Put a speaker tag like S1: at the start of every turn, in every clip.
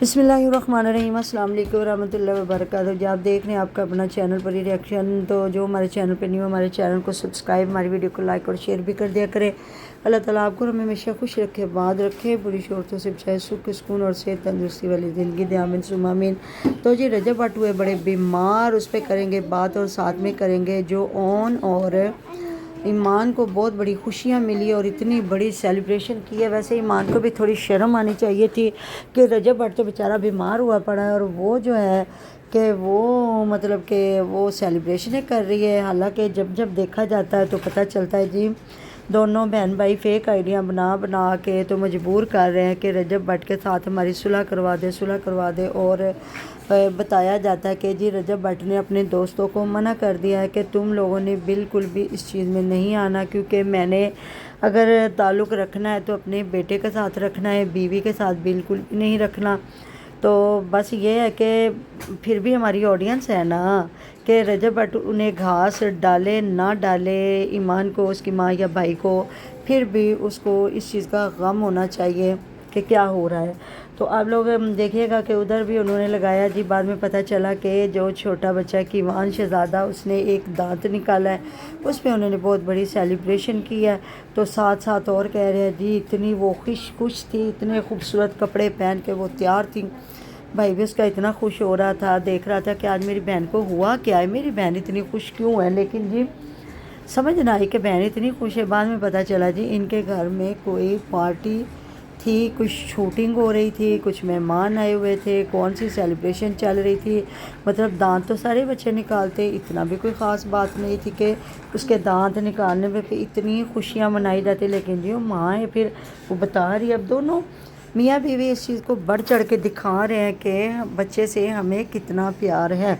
S1: बिस्मिल्लाहिर्रहमानिर्रहीम। अस्सलाम वालेकुम रहमतुल्लाहि व बरकातहू। जो आप देख रहे हैं आपका अपना चैनल परी रिएक्शन, तो जो हमारे चैनल पे न्यू, हमारे चैनल को सब्सक्राइब, हमारी वीडियो को लाइक और शेयर भी कर दिया करें। अल्लाह ताला आपको हमें हमेशा खुश रखे, आबाद रखे, बुरी शोरतों से बचाए, सुख सुकून और सेहत तंदुरुस्ती वाली ज़िंदगी दे, आमीन सुम्मा आमीन। तो जी रजब भट्ट हुए बड़े बीमार, उस पर करेंगे बात और साथ में करेंगे जो ऑन और ईमान को बहुत बड़ी खुशियाँ मिली और इतनी बड़ी सेलिब्रेशन की है। वैसे ईमान को भी थोड़ी शर्म आनी चाहिए थी कि रजब भट्ट तो बेचारा बीमार हुआ पड़ा है और वो जो है कि वो मतलब कि वो सेलिब्रेशनें कर रही है। हालांकि जब जब देखा जाता है तो पता चलता है जी दोनों बहन भाई फेक आइडिया बना बना के तो मजबूर कर रहे हैं कि रजब भट्ट के साथ हमारी सुलह करवा दे, सुलह करवा दे। और बताया जाता है कि जी रजब भट्ट ने अपने दोस्तों को मना कर दिया है कि तुम लोगों ने बिल्कुल भी इस चीज़ में नहीं आना, क्योंकि मैंने अगर ताल्लुक़ रखना है तो अपने बेटे के साथ रखना है, बीवी के साथ बिल्कुल भी नहीं रखना। तो बस ये है कि फिर भी हमारी ऑडियंस है ना कि रजब भट्ट उन्हें घास डाले ना डाले ईमान को, उसकी माँ या भाई को, फिर भी उसको इस चीज़ का गम होना चाहिए कि क्या हो रहा है। तो आप लोग देखिएगा कि उधर भी उन्होंने लगाया जी। बाद में पता चला कि जो छोटा बच्चा कीवान शहज़ादा उसने एक दांत निकाला है, उस पर उन्होंने बहुत बड़ी सेलिब्रेशन की है। तो साथ साथ और कह रहे हैं जी इतनी वो खुश थी, इतने खूबसूरत कपड़े पहन के वो तैयार थी। भाई भी उसका इतना खुश हो रहा था, देख रहा था कि आज मेरी बहन को हुआ क्या है, मेरी बहन इतनी खुश क्यों है। लेकिन जी समझ ना आई कि बहन इतनी खुश है। बाद में पता चला जी इनके घर में कोई पार्टी थी, कुछ शूटिंग हो रही थी, कुछ मेहमान आए हुए थे, कौन सी सेलिब्रेशन चल रही थी। मतलब दांत तो सारे बच्चे निकालते, इतना भी कोई ख़ास बात नहीं थी कि उसके दांत निकालने पे इतनी खुशियाँ मनाई जाती। लेकिन जी वो माँ है, फिर वो बता रही है। अब दोनों मियाँ बीवी इस चीज़ को बढ़ चढ़ के दिखा रहे हैं कि बच्चे से हमें कितना प्यार है।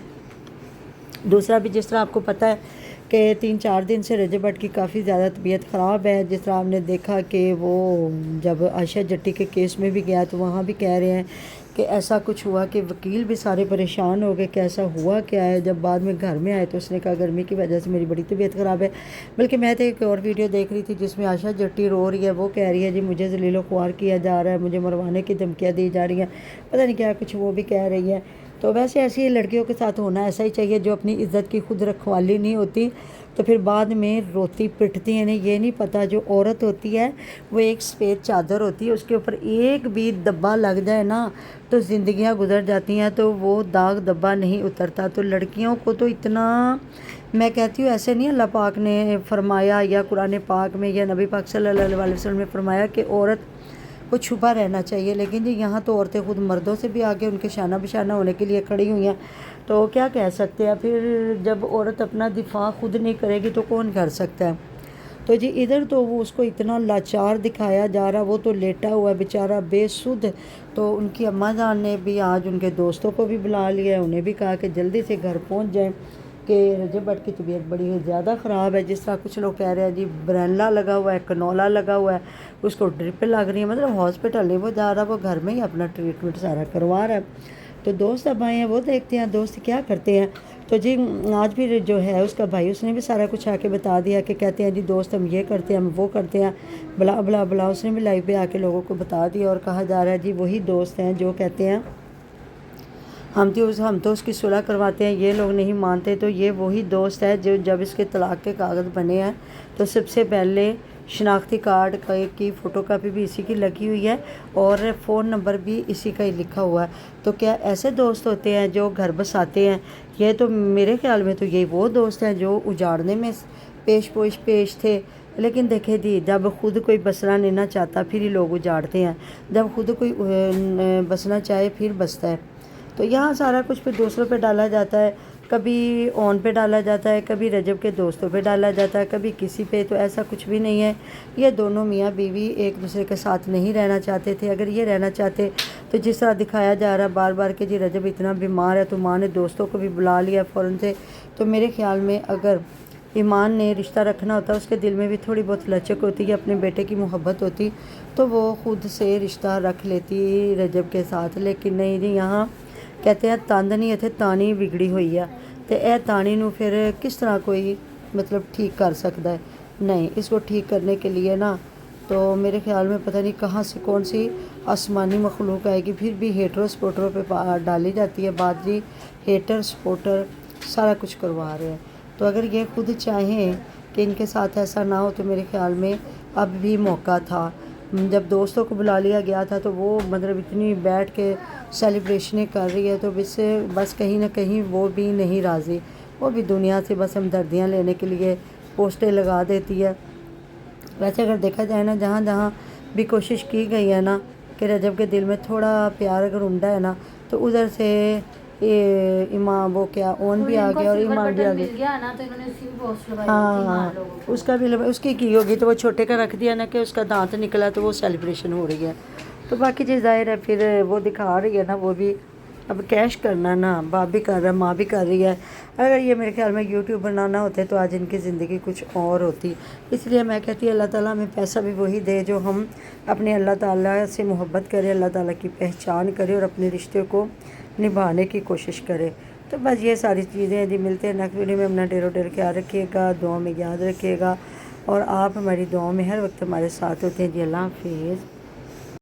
S1: दूसरा भी जिस तरह आपको पता है कि 3-4 दिन से रजब भट्ट की काफ़ी ज़्यादा तबीयत ख़राब है। जिस तरह आपने देखा कि वो जब आयशा जट्टी के केस में भी गया तो वहाँ भी कह रहे हैं कि ऐसा कुछ हुआ कि वकील भी सारे परेशान हो गए कि ऐसा हुआ क्या है। जब बाद में घर में आए तो उसने कहा गर्मी की वजह से मेरी बड़ी तबीयत ख़राब है। बल्कि मैं तो एक और वीडियो देख रही थी जिसमें आयशा जट्टी रो रही है, वो कह रही है जी मुझे ज़लील ख्वार किया जा रहा है, मुझे मरवाने की धमकियाँ दी जा रही हैं, पता नहीं क्या कुछ वो भी कह रही है। तो वैसे ऐसी लड़कियों के साथ होना ऐसा ही चाहिए जो अपनी इज़्ज़त की खुद रखवाली नहीं होती तो फिर बाद में रोती पिटती हैं। ये नहीं पता जो औरत होती है वो एक सफ़ेद चादर होती है, उसके ऊपर एक भी धब्बा लग जाए ना तो ज़िंदगियां गुजर जाती हैं, तो वो दाग धब्बा नहीं उतरता। तो लड़कियों को तो इतना, मैं कहती हूँ ऐसे नहीं अल्लाह पाक ने फरमाया या कुरान पाक में या नबी पाक सल्लल्लाहु अलैहि वसल्लम ने फरमाया कि औरत को छुपा रहना चाहिए। लेकिन जी यहाँ तो औरतें खुद मर्दों से भी आगे उनके शाना बिशाना होने के लिए खड़ी हुई हैं। तो क्या कह सकते हैं, फिर जब औरत अपना दिफा खुद नहीं करेगी तो कौन कर सकता है। तो जी इधर तो वो उसको इतना लाचार दिखाया जा रहा, वो तो लेटा हुआ बेचारा बेसुध। तो उनकी अम्मा जान ने भी आज उनके दोस्तों को भी बुला लिया है, उन्हें भी कहा कि जल्दी से घर पहुंच जाएं कि रजब भट्ट की तबीयत बड़ी ज़्यादा ख़राब है। जिस तरह कुछ लोग कह रहे हैं जी ब्रेनला लगा हुआ है, कनोला लगा हुआ है, उसको ड्रिप लग रही है, मतलब हॉस्पिटल नहीं वो जा रहा, वो घर में ही अपना ट्रीटमेंट सारा करवा रहा है। तो दोस्त अब आए हैं, वो देखते हैं दोस्त क्या करते हैं। तो जी आज भी जो है उसका भाई उसने भी सारा कुछ आके बता दिया कि कहते हैं जी दोस्त हम ये करते हैं, हम वो करते हैं, बला बला बला। उसने भी लाइव पे आके लोगों को बता दिया और कहा जा रहा है जी वही दोस्त हैं जो कहते हैं हम तो उसकी सुलह करवाते हैं, ये लोग नहीं मानते। तो ये वही दोस्त है जो जब इसके तलाक के कागज़ बने हैं तो सबसे पहले शनाख्ती कार्ड की फ़ोटो कापी भी इसी की लगी हुई है और फ़ोन नंबर भी इसी का ही लिखा हुआ है। तो क्या ऐसे दोस्त होते हैं जो घर बसाते हैं? ये तो मेरे ख्याल में तो ये वो दोस्त हैं जो उजाड़ने में पेश थे। लेकिन देखे दी जब खुद कोई बसना नहीं ना चाहता फिर ही लोग उजाड़ते हैं, जब खुद कोई बसना चाहे फिर बसता है। तो यहाँ सारा कुछ फिर दूसरों पे डाला जाता है, कभी ऑन पे डाला जाता है, कभी रजब के दोस्तों पे डाला जाता है, कभी किसी पे। तो ऐसा कुछ भी नहीं है। ये दोनों मियाँ बीवी एक दूसरे के साथ नहीं रहना चाहते थे। अगर ये रहना चाहते तो जिस तरह दिखाया जा रहा है बार बार कि जी रजब इतना बीमार है तो माँ ने दोस्तों को भी बुला लिया फ़ौरन से। तो मेरे ख़्याल में अगर ईमान ने रिश्ता रखना होता, उसके दिल में भी थोड़ी बहुत लचक होती है, अपने बेटे की मोहब्बत होती तो वो खुद से रिश्ता रख लेती रजब के साथ। लेकिन नहीं जी, यहाँ कहते हैं तंद नहीं इत्थे तानी बिगड़ी हुई है तो यह तानी नू फिर किस तरह कोई मतलब ठीक कर सकता है। नहीं, इसको ठीक करने के लिए ना تو میرے خیال میں پتہ نہیں کہاں سے کون سی آسمانی مخلوق آئے گی، پھر بھی ہیٹروں سپورٹروں پہ ڈالی جاتی ہے بات جی۔ ہیٹر سپورٹر سارا کچھ کروا رہے ہیں، تو اگر یہ خود چاہیں کہ ان کے ساتھ ایسا نہ ہو تو میرے خیال میں اب بھی موقع تھا۔ جب دوستوں کو بلا لیا گیا تھا تو وہ مطلب اتنی بیٹھ کے سیلیبریشنیں کر رہی ہے، تو بس کہیں نہ کہیں وہ بھی نہیں راضی، وہ بھی دنیا سے بس ہمدردیاں لینے کے لیے پوسٹیں لگا دیتی ہے۔ ویسے اگر دیکھا جائے نا، جہاں جہاں بھی کوشش کی گئی ہے نا کہ رجب کے دل میں تھوڑا پیار اگر عمدہ ہے نا، تو ادھر سے امام وہ کیا اون بھی آ گیا اور ایمان بھی آ گیا۔ ہاں اس کا بھی اس کی ہوگی تو وہ چھوٹے کا رکھ دیا نا کہ اس کا دانت نکلا تو وہ سیلیبریشن ہو رہی ہے۔ تو باقی چیز ظاہر ہے پھر وہ دکھا رہی ہے نا، وہ بھی اب کیش کرنا نا، باپ بھی کر رہا ہے، ماں بھی کر رہی ہے۔ اگر یہ میرے خیال میں یوٹیوب بنانا ہوتے تو آج ان کی زندگی کچھ اور ہوتی۔ اس لیے میں کہتی ہوں اللہ تعالیٰ ہمیں پیسہ بھی وہی دے جو ہم اپنے اللہ تعالیٰ سے محبت کرے، اللہ تعالیٰ کی پہچان کرے اور اپنے رشتے کو نبھانے کی کوشش کرے۔ تو بس یہ ساری چیزیں جی، ملتے ہیں نیکسٹ ویڈیو میں۔ اپنا ڈیر خیال رکھیے گا، دعاؤں میں یاد رکھیے گا، اور آپ ہماری دعاؤں میں ہر وقت ہمارے ساتھ ہوتے ہیں جی۔ اللہ حافظ۔